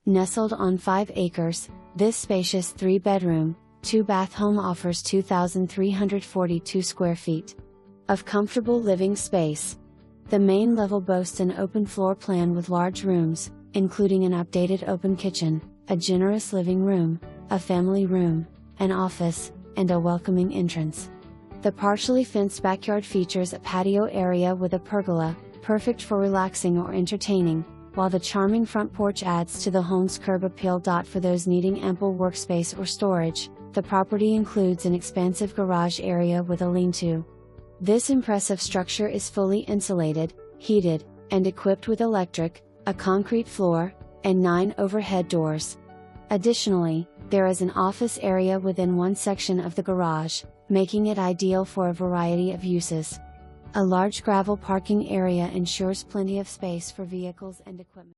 Nestled on 5 acres, this spacious 3-bedroom, 2-bath home offers 2,342 square feet of comfortable living space. The main level boasts an open floor plan with large rooms, including an updated open kitchen, a generous living room, a family room, an office, and a welcoming entrance. The partially fenced backyard features a patio area with a pergola, perfect for relaxing or entertaining, while the charming front porch adds to the home's curb appeal. For those needing ample workspace or storage, the property includes an expansive garage area with a lean-to. This impressive structure is fully insulated, heated, and equipped with electric, a concrete floor, and 9 overhead doors. Additionally, there is an office area within one section of the garage, making it ideal for a variety of uses. A large gravel parking area ensures plenty of space for vehicles and equipment.